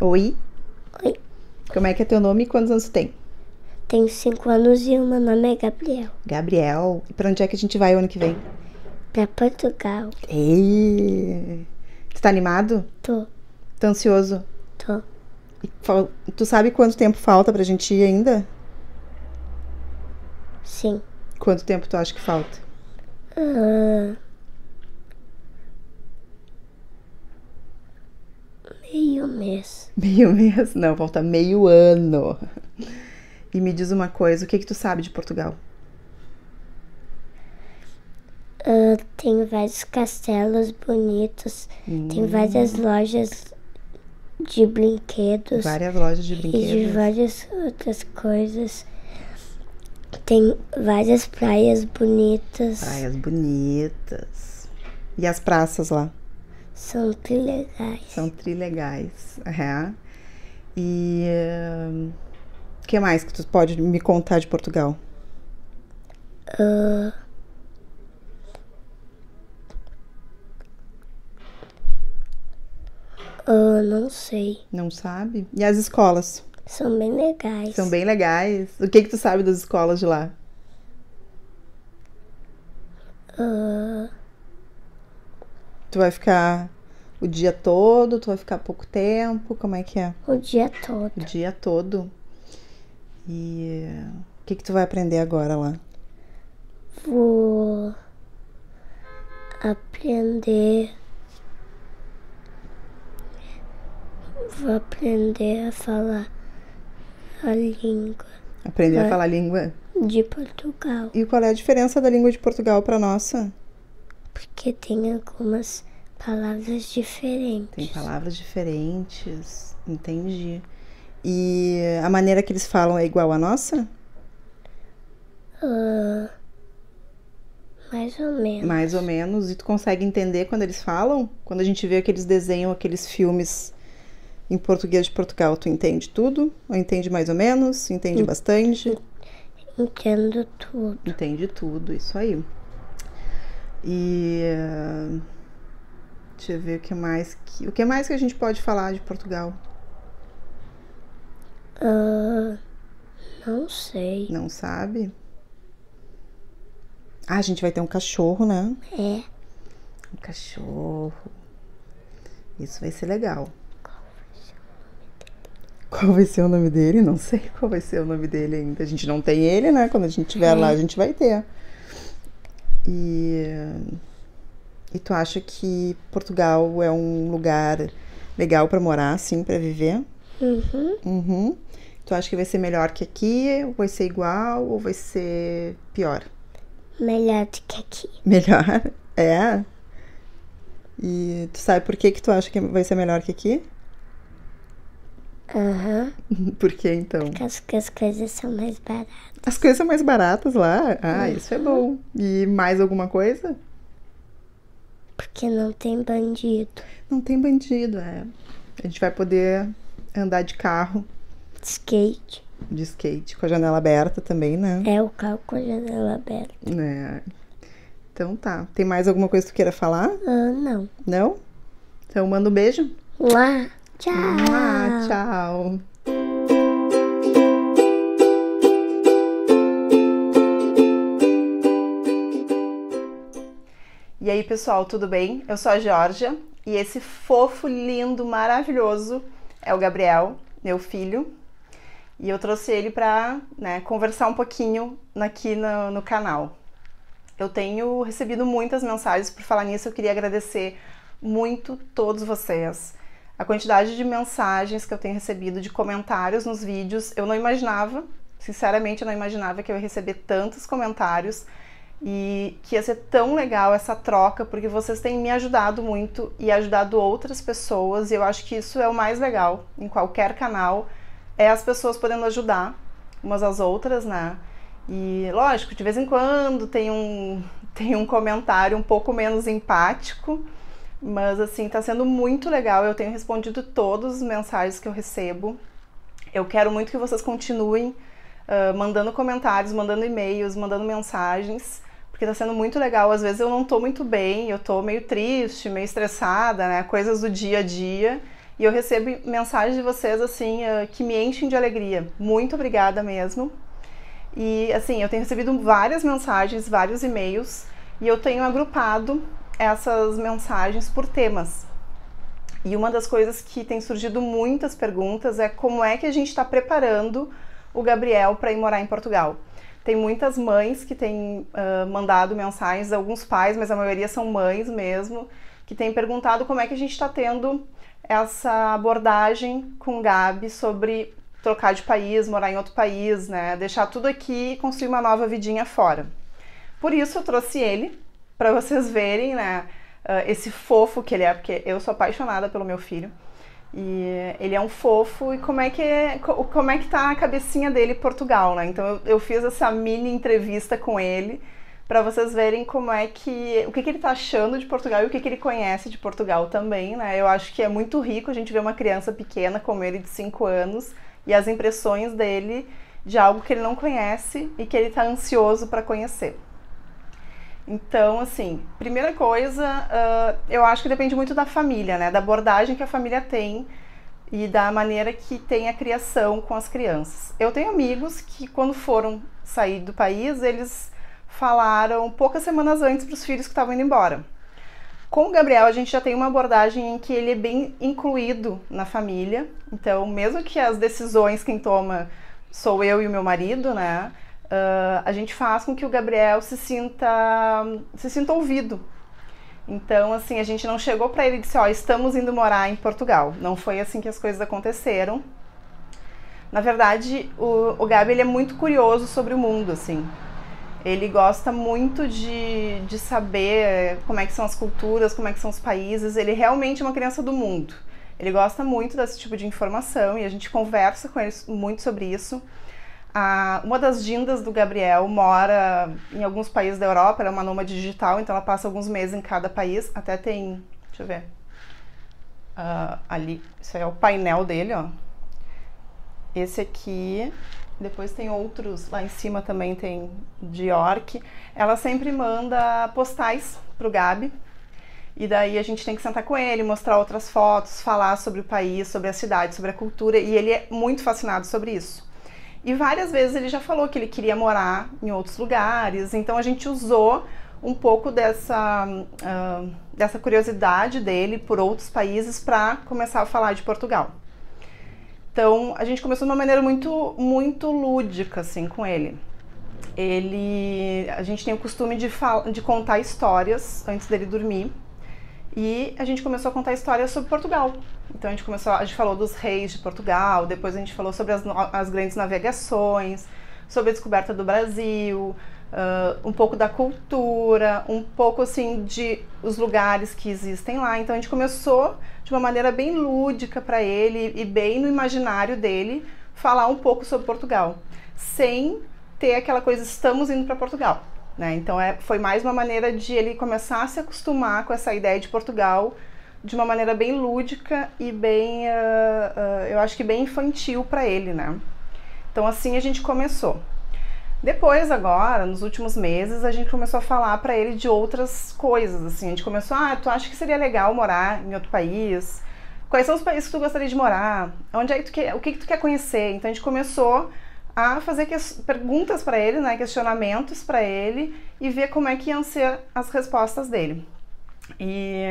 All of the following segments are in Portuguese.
Oi, Oi, como é que é teu nome e quantos anos tu tem? tenho 5 anos e o meu nome é Gabriel. Gabriel. E pra onde é que a gente vai o ano que vem? Pra Portugal. Ei, tu tá animado? Tô. Tá ansioso? Tô. E tu sabe quanto tempo falta pra gente ir ainda? Sim. Quanto tempo tu acha que falta? Meio mês. Meio mês? Não, falta meio ano. E me diz uma coisa, o que tu sabe de Portugal? Tem vários castelos bonitos. Tem várias lojas de brinquedos. Várias lojas de E de brinquedos. várias outras coisas. Tem várias praias bonitas. Praias bonitas. E as praças lá? São trilegais. São trilegais. E o que mais que tu pode me contar de Portugal? Não sei. Não sabe? E as escolas? São bem legais. São bem legais. O que tu sabe das escolas de lá? Tu vai ficar o dia todo? Tu vai ficar pouco tempo? Como é que é? O dia todo. O dia todo. E o que tu vai aprender agora lá? Vou aprender a falar a língua Aprender a falar a língua? de Portugal, E qual é a diferença da língua de Portugal pra nossa? porque tem algumas palavras diferentes. Tem palavras diferentes, entendi. E a maneira que eles falam é igual à nossa? Mais ou menos. Mais ou menos. E tu consegue entender quando eles falam? Quando a gente vê aqueles desenhos, aqueles filmes em português de Portugal, tu entende tudo? Ou entende mais ou menos? Entende bastante? Entendo tudo. Entende tudo, isso aí. E deixa eu ver o que mais que a gente pode falar de Portugal? Não sei. Não sabe? Ah, a gente vai ter um cachorro, né? É. Um cachorro. Isso vai ser legal. Qual vai ser o nome dele? Não sei qual vai ser o nome dele ainda. A gente não tem ele, né? Quando a gente estiver lá, a gente vai ter. E tu acha que Portugal é um lugar legal pra morar, assim, pra viver? Uhum. Tu acha que vai ser melhor que aqui? Ou vai ser igual? Ou vai ser pior? Melhor do que aqui. Melhor? É? E tu sabe por que tu acha que vai ser melhor que aqui? Por que então? Porque as coisas são mais baratas. As coisas são mais baratas lá? Ah, isso é bom. E mais alguma coisa? Porque não tem bandido. Não tem bandido, é. A gente vai poder andar de carro, De skate, com a janela aberta também, né? É o carro com a janela aberta. É. Então tá. Tem mais alguma coisa que tu queira falar? Não. Não? Então manda um beijo. Lá. Tchau. Tchau. E aí, pessoal, tudo bem? Eu sou a Georgia e esse fofo, lindo, maravilhoso é o Gabriel, meu filho. E eu trouxe ele para, conversar um pouquinho aqui no canal. Eu tenho recebido muitas mensagens, por falar nisso eu queria agradecer muito todos vocês. A quantidade de mensagens que eu tenho recebido, de comentários nos vídeos, eu não imaginava, sinceramente eu não imaginava que eu ia receber tantos comentários e que ia ser tão legal essa troca, porque vocês têm me ajudado muito e ajudado outras pessoas, e eu acho que isso é o mais legal em qualquer canal, é as pessoas podendo ajudar umas às outras, né? E lógico, de vez em quando tem um comentário um pouco menos empático, mas assim, tá sendo muito legal, eu tenho respondido todas as mensagens que eu recebo. Eu quero muito que vocês continuem mandando comentários, mandando e-mails, mandando mensagens, porque tá sendo muito legal. Às vezes eu não tô muito bem, eu tô meio triste, meio estressada, né? Coisas do dia a dia. e eu recebo mensagens de vocês assim que me enchem de alegria. Muito obrigada mesmo. E assim, eu tenho recebido várias mensagens, vários e-mails, e eu tenho agrupado essas mensagens por temas. E uma das coisas que tem surgido muitas perguntas é como é que a gente está preparando o Gabriel para ir morar em Portugal. Tem muitas mães que têm mandado mensagens, alguns pais, mas a maioria são mães mesmo, que têm perguntado como é que a gente está tendo essa abordagem com o Gabi sobre trocar de país, morar em outro país, né? Deixar tudo aqui e construir uma nova vidinha fora. Por isso eu trouxe ele, para vocês verem, né? Esse fofo que ele é, porque eu sou apaixonada pelo meu filho. E ele é um fofo, e como é que tá a cabecinha dele em Portugal, né? Então eu fiz essa mini entrevista com ele para vocês verem como é o que ele tá achando de Portugal e o que ele conhece de Portugal também, né? Eu acho que é muito rico a gente ver uma criança pequena como ele de 5 anos e as impressões dele de algo que ele não conhece e que ele tá ansioso para conhecer. Então, assim, primeira coisa, eu acho que depende muito da família, né? Da abordagem que a família tem e da maneira que tem a criação com as crianças. Eu tenho amigos que, quando foram sair do país, eles falaram poucas semanas antes para os filhos que estavam indo embora. Com o Gabriel, a gente já tem uma abordagem em que ele é bem incluído na família. Então, mesmo que as decisões quem toma sou eu e o meu marido, né? A gente faz com que o Gabriel se sinta ouvido. Então, assim, a gente não chegou para ele e disse, ó, estamos indo morar em Portugal. Não foi assim que as coisas aconteceram. Na verdade, o Gabi, ele é muito curioso sobre o mundo, assim. Ele gosta muito de saber como é que são as culturas, como é que são os países. Ele realmente é uma criança do mundo. Ele gosta muito desse tipo de informação e a gente conversa com ele muito sobre isso. Uma das dindas do Gabriel mora em alguns países da Europa, ela é uma nômade digital, então ela passa alguns meses em cada país, até tem, deixa eu ver, ali, isso aí é o painel dele, ó. Esse aqui, depois tem outros, lá em cima também tem de York. Ela sempre manda postais pro Gabi, e daí a gente tem que sentar com ele, mostrar outras fotos, falar sobre o país, sobre a cidade, sobre a cultura, e ele é muito fascinado sobre isso. E várias vezes ele já falou que ele queria morar em outros lugares, então a gente usou um pouco dessa curiosidade dele por outros países para começar a falar de Portugal. Então a gente começou de uma maneira muito, muito lúdica assim, com ele. A gente tem o costume de contar histórias antes dele dormir. E a gente começou a contar histórias sobre Portugal. Então a gente falou dos reis de Portugal, depois a gente falou sobre as grandes navegações, sobre a descoberta do Brasil, um pouco da cultura, um pouco assim de os lugares que existem lá. Então a gente começou de uma maneira bem lúdica para ele e bem no imaginário dele falar um pouco sobre Portugal, sem ter aquela coisa, estamos indo para Portugal. Né? Então foi mais uma maneira de ele começar a se acostumar com essa ideia de Portugal de uma maneira bem lúdica e bem, eu acho que bem infantil para ele, né? Então assim a gente começou. Depois agora, nos últimos meses, a gente começou a falar para ele de outras coisas, assim. A gente começou, tu acha que seria legal morar em outro país? Quais são os países que tu gostaria de morar? Onde é que o que tu quer conhecer? Então a gente começou a fazer perguntas para ele, né, questionamentos para ele e ver como é que iam ser as respostas dele. E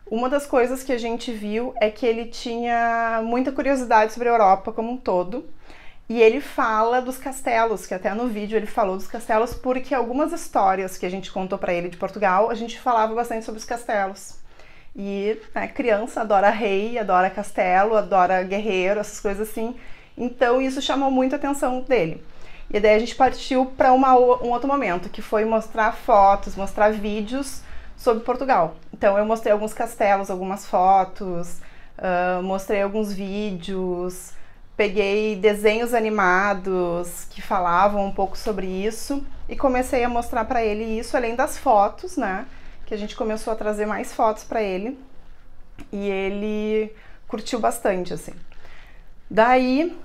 uma das coisas que a gente viu é que ele tinha muita curiosidade sobre a Europa como um todo e ele fala dos castelos, que até no vídeo ele falou dos castelos porque algumas histórias que a gente contou para ele de Portugal, a gente falava bastante sobre os castelos. E criança adora rei, adora castelo, adora guerreiro, essas coisas assim. Então isso chamou muito a atenção dele. E daí a gente partiu para um outro momento, que foi mostrar fotos, mostrar vídeos sobre Portugal. Então eu mostrei alguns castelos, algumas fotos, mostrei alguns vídeos, peguei desenhos animados que falavam um pouco sobre isso e comecei a mostrar para ele isso, além das fotos, né? Que a gente começou a trazer mais fotos para ele e ele curtiu bastante, assim. Daí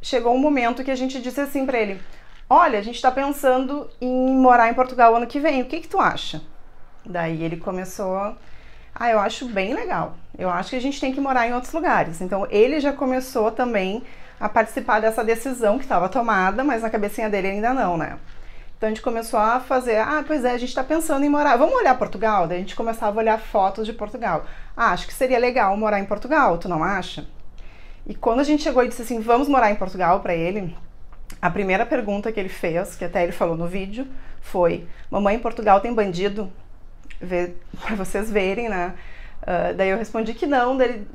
chegou um momento que a gente disse assim para ele: olha, a gente está pensando em morar em Portugal ano que vem, o que tu acha? Daí ele começou Ah, eu acho bem legal. Eu acho que a gente tem que morar em outros lugares. Então ele já começou também a participar dessa decisão que estava tomada, mas na cabecinha dele ainda não, né? Então a gente começou a fazer, pois é, a gente está pensando em morar, vamos olhar Portugal? Daí a gente começava a olhar fotos de Portugal. Acho que seria legal morar em Portugal, tu não acha? E quando a gente chegou e disse assim, vamos morar em Portugal para ele, a primeira pergunta que ele fez, que até ele falou no vídeo, foi: mamãe, em Portugal tem bandido? Para vocês verem, né? Daí eu respondi que não, daí ele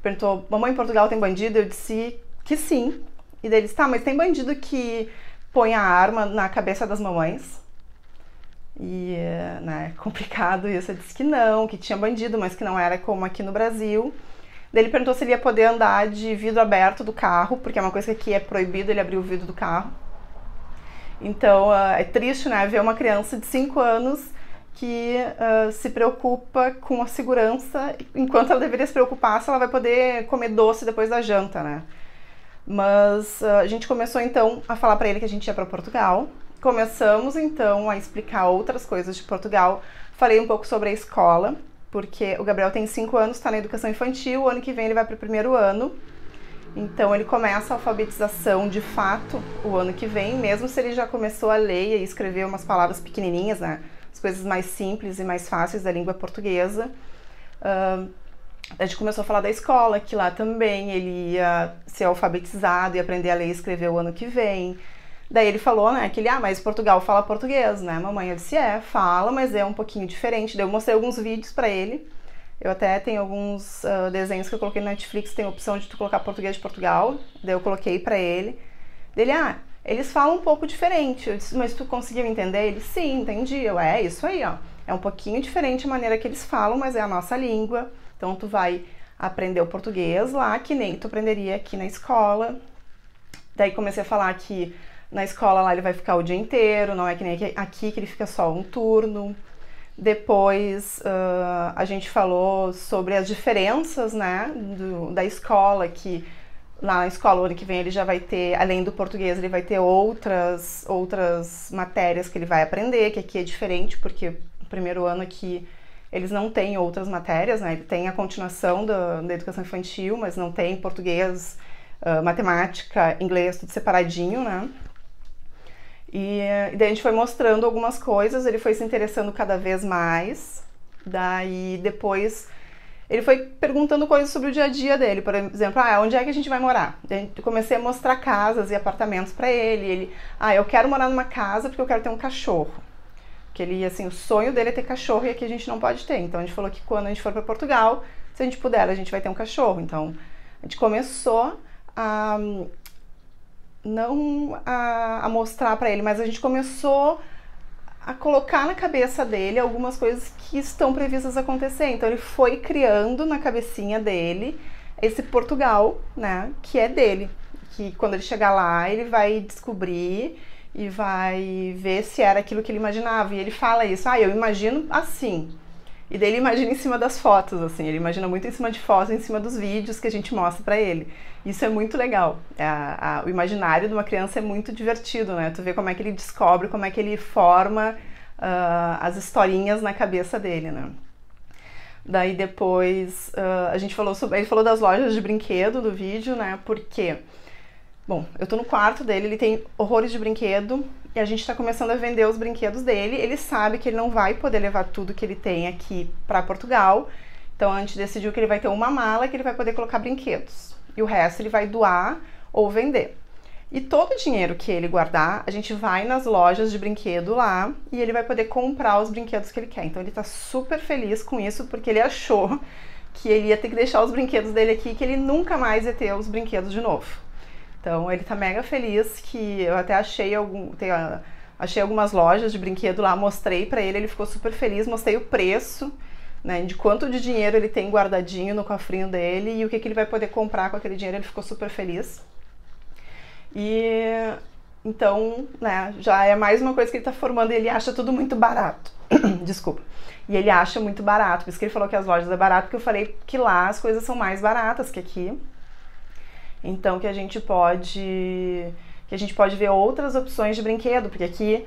perguntou, mamãe, em Portugal tem bandido? Eu disse que sim. E daí ele disse, tá, mas tem bandido que põe a arma na cabeça das mamães? E, né, complicado isso. Eu disse que não, que tinha bandido, mas que não era como aqui no Brasil. Daí ele perguntou se ele ia poder andar de vidro aberto do carro, porque é uma coisa que aqui é proibido ele abrir o vidro do carro. Então é triste, né, ver uma criança de 5 anos que se preocupa com a segurança, enquanto ela deveria se preocupar se ela vai poder comer doce depois da janta, né? Mas a gente começou então a falar para ele que a gente ia para Portugal. Começamos então a explicar outras coisas de Portugal. Falei um pouco sobre a escola, porque o Gabriel tem 5 anos, está na educação infantil, o ano que vem ele vai para o 1º ano. Então ele começa a alfabetização de fato o ano que vem, mesmo se ele já começou a ler e escrever umas palavras pequenininhas, né? As coisas mais simples e mais fáceis da língua portuguesa. A gente começou a falar da escola, que lá também ele ia ser alfabetizado e aprender a ler e escrever o ano que vem. Daí ele falou, né, que ele, mas Portugal fala português, né, mamãe? Eu disse, fala, mas é um pouquinho diferente. Daí eu mostrei alguns vídeos pra ele. Eu até tenho alguns desenhos que eu coloquei na Netflix, tem a opção de tu colocar português de Portugal. Daí eu coloquei pra ele. Daí ele, eles falam um pouco diferente. Eu disse, mas tu conseguiu entender? Ele, sim, entendi. Eu, isso aí, ó. É um pouquinho diferente a maneira que eles falam, mas é a nossa língua. Então tu vai aprender o português lá, que nem tu aprenderia aqui na escola. Daí comecei a falar que na escola lá ele vai ficar o dia inteiro, não é que nem aqui que ele fica só um turno. Depois a gente falou sobre as diferenças, né, da escola, que lá na escola o ano que vem ele já vai ter, além do português, ele vai ter outras matérias que ele vai aprender, que aqui é diferente, porque o 1º ano aqui eles não têm outras matérias, né? Ele tem a continuação da educação infantil, mas não tem português, matemática, inglês, tudo separadinho, né? E daí a gente foi mostrando algumas coisas, ele foi se interessando cada vez mais. Daí depois ele foi perguntando coisas sobre o dia a dia dele, por exemplo, onde é que a gente vai morar? Daí eu comecei a mostrar casas e apartamentos para ele. Ele, eu quero morar numa casa porque eu quero ter um cachorro. Que ele, assim, o sonho dele é ter cachorro e aqui a gente não pode ter. Então a gente falou que quando a gente for para Portugal, se a gente puder, a gente vai ter um cachorro. Então a gente começou a não a mostrar para ele, mas a gente começou a colocar na cabeça dele algumas coisas que estão previstas a acontecer. Então ele foi criando na cabecinha dele esse Portugal, né, que é dele. Que quando ele chegar lá, ele vai descobrir e vai ver se era aquilo que ele imaginava. E ele fala isso, eu imagino assim. E daí ele imagina em cima das fotos, assim. Ele imagina muito em cima de fotos, em cima dos vídeos que a gente mostra pra ele. Isso é muito legal. O imaginário de uma criança é muito divertido, né? Tu vê como é que ele descobre, como é que ele forma as historinhas na cabeça dele, né? Daí depois a gente falou sobre... Ele falou das lojas de brinquedo do vídeo, né? Porque... Bom, eu tô no quarto dele, ele tem horrores de brinquedo e a gente tá começando a vender os brinquedos dele. Ele sabe que ele não vai poder levar tudo que ele tem aqui pra Portugal, então a gente decidiu que ele vai ter uma mala que ele vai poder colocar brinquedos e o resto ele vai doar ou vender. E todo o dinheiro que ele guardar, a gente vai nas lojas de brinquedo lá e ele vai poder comprar os brinquedos que ele quer. Então ele tá super feliz com isso porque ele achou que ele ia ter que deixar os brinquedos dele aqui, que ele nunca mais ia ter os brinquedos de novo. Então ele tá mega feliz, que eu até achei algumas lojas de brinquedo lá, mostrei pra ele, ele ficou super feliz, mostrei o preço, né, de quanto de dinheiro ele tem guardadinho no cofrinho dele e o que ele vai poder comprar com aquele dinheiro. Ele ficou super feliz. E então, né, já é mais uma coisa que ele tá formando e ele acha tudo muito barato. Desculpa. E ele acha muito barato, por isso que ele falou que as lojas é barato, porque eu falei que lá as coisas são mais baratas que aqui. Então que a gente pode ver outras opções de brinquedo, porque aqui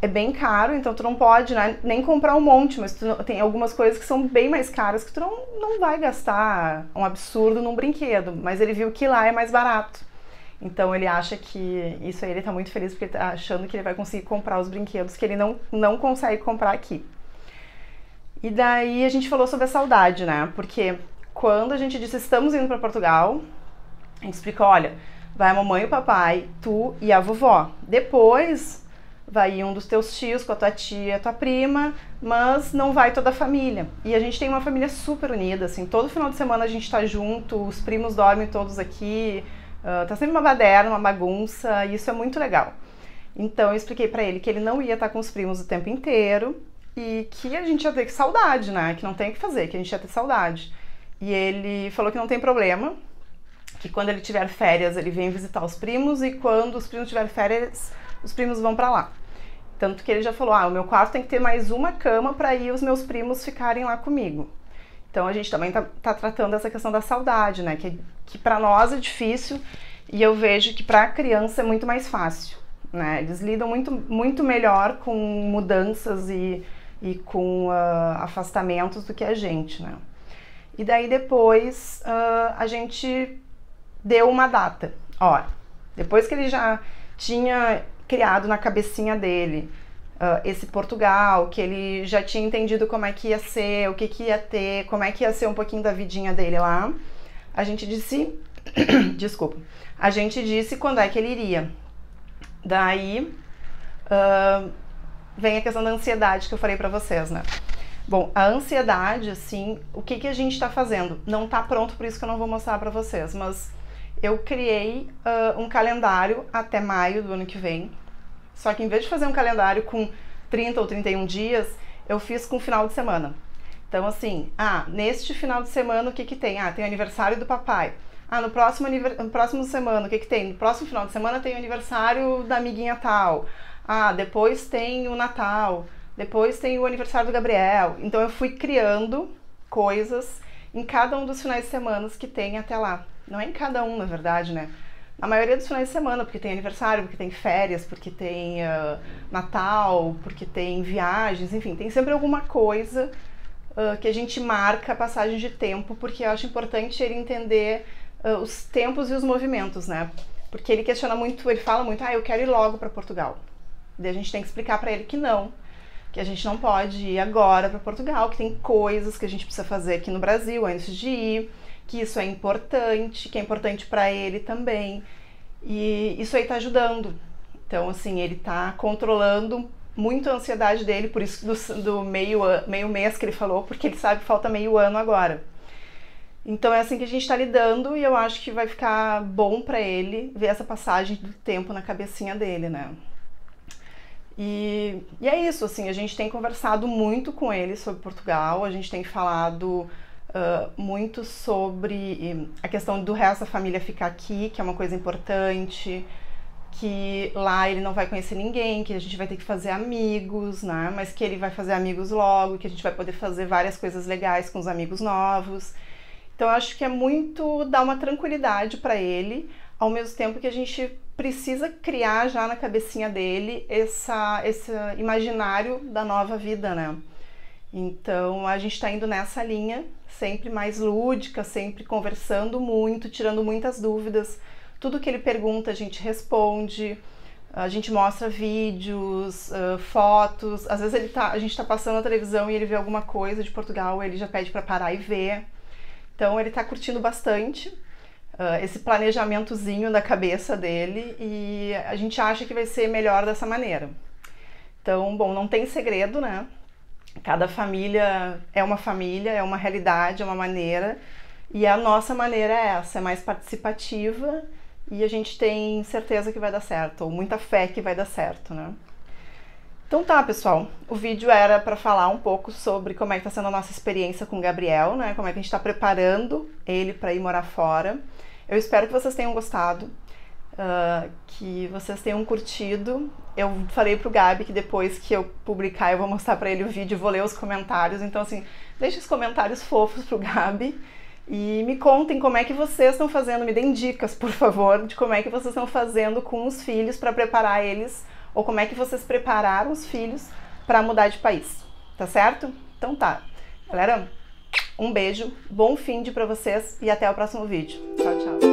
é bem caro, então tu não pode, né, nem comprar um monte, mas tem algumas coisas que são bem mais caras que tu não vai gastar um absurdo num brinquedo, mas ele viu que lá é mais barato. Então ele acha que isso aí, ele tá muito feliz porque ele tá achando que ele vai conseguir comprar os brinquedos que ele não consegue comprar aqui. E daí a gente falou sobre a saudade, né? Porque quando a gente disse estamos indo para Portugal, a gente explicou, olha, vai a mamãe e o papai, tu e a vovó. Depois vai um dos teus tios com a tua tia, a tua prima, mas não vai toda a família. E a gente tem uma família super unida, assim, todo final de semana a gente tá junto, os primos dormem todos aqui, tá sempre uma baderna, uma bagunça, e isso é muito legal. Então eu expliquei pra ele que ele não ia estar com os primos o tempo inteiro e que a gente ia ter saudade, né? Que não tem o que fazer, que a gente ia ter saudade. E ele falou que não tem problema, que quando ele tiver férias ele vem visitar os primos e quando os primos tiverem férias, os primos vão pra lá. Tanto que ele já falou, o meu quarto tem que ter mais uma cama pra ir os meus primos ficarem lá comigo. Então a gente também tá tratando essa questão da saudade, né? Que pra nós é difícil e eu vejo que pra criança é muito mais fácil, né? Eles lidam muito melhor com mudanças e com afastamentos do que a gente, né? E daí depois a gente deu uma data. Ó, depois que ele já tinha criado na cabecinha dele esse Portugal, que ele já tinha entendido como é que ia ser, o que que ia ter, como é que ia ser um pouquinho da vidinha dele lá, a gente disse, desculpa, a gente disse quando é que ele iria. Daí vem a questão da ansiedade que eu falei pra vocês, né? Bom, a ansiedade, assim, o que que a gente tá fazendo? Não tá pronto, por isso que eu não vou mostrar pra vocês, mas eu criei um calendário até maio do ano que vem. Só que em vez de fazer um calendário com 30 ou 31 dias, eu fiz com final de semana. Então assim, neste final de semana o que que tem? Tem o aniversário do papai. No próximo semana o que que tem? No próximo final de semana tem o aniversário da amiguinha tal. Depois tem o Natal. Depois tem o aniversário do Gabriel. Então eu fui criando coisas em cada um dos finais de semana que tem até lá. Não é em cada um, na verdade, né? Na maioria dos finais de semana, porque tem aniversário, porque tem férias, porque tem Natal, porque tem viagens, enfim, tem sempre alguma coisa que a gente marca a passagem de tempo, porque eu acho importante ele entender os tempos e os movimentos, né? Porque ele questiona muito, ele fala muito, eu quero ir logo para Portugal. Daí a gente tem que explicar para ele que não, que a gente não pode ir agora para Portugal, que tem coisas que a gente precisa fazer aqui no Brasil antes de ir, que isso é importante, que é importante para ele também, e isso aí tá ajudando. Então, assim, ele tá controlando muito a ansiedade dele, por isso do meio mês que ele falou, porque ele sabe que falta meio ano agora. Então é assim que a gente tá lidando e eu acho que vai ficar bom para ele ver essa passagem do tempo na cabecinha dele, né? E é isso, assim, a gente tem conversado muito com ele sobre Portugal, a gente tem falado muito sobre a questão do resto da família ficar aqui, que é uma coisa importante, que lá ele não vai conhecer ninguém, que a gente vai ter que fazer amigos, né? Mas que ele vai fazer amigos logo, que a gente vai poder fazer várias coisas legais com os amigos novos. Então eu acho que é muito dar uma tranquilidade para ele, ao mesmo tempo que a gente precisa criar já na cabecinha dele esse imaginário da nova vida, né? Então a gente está indo nessa linha, sempre mais lúdica, sempre conversando muito, tirando muitas dúvidas. Tudo que ele pergunta a gente responde, a gente mostra vídeos, fotos. Às vezes a gente está passando na televisão e ele vê alguma coisa de Portugal, ele já pede para parar e ver. Então ele está curtindo bastante esse planejamentozinho da cabeça dele e a gente acha que vai ser melhor dessa maneira. Então, bom, não tem segredo, né? Cada família, é uma realidade, é uma maneira, e a nossa maneira é essa, é mais participativa e a gente tem certeza que vai dar certo, ou muita fé que vai dar certo, né? Então tá, pessoal, o vídeo era para falar um pouco sobre como é que tá sendo a nossa experiência com o Gabriel, né? Como é que a gente tá preparando ele para ir morar fora. Eu espero que vocês tenham gostado, que vocês tenham curtido. Eu falei pro Gabi que depois que eu publicar eu vou mostrar para ele o vídeo, vou ler os comentários, então assim, deixe os comentários fofos pro Gabi e me contem como é que vocês estão fazendo, me deem dicas, por favor, de como é que vocês estão fazendo com os filhos para preparar eles ou como é que vocês prepararam os filhos para mudar de país, tá certo? Então tá. Galera, um beijo, bom fim de pra vocês e até o próximo vídeo. Tchau, tchau.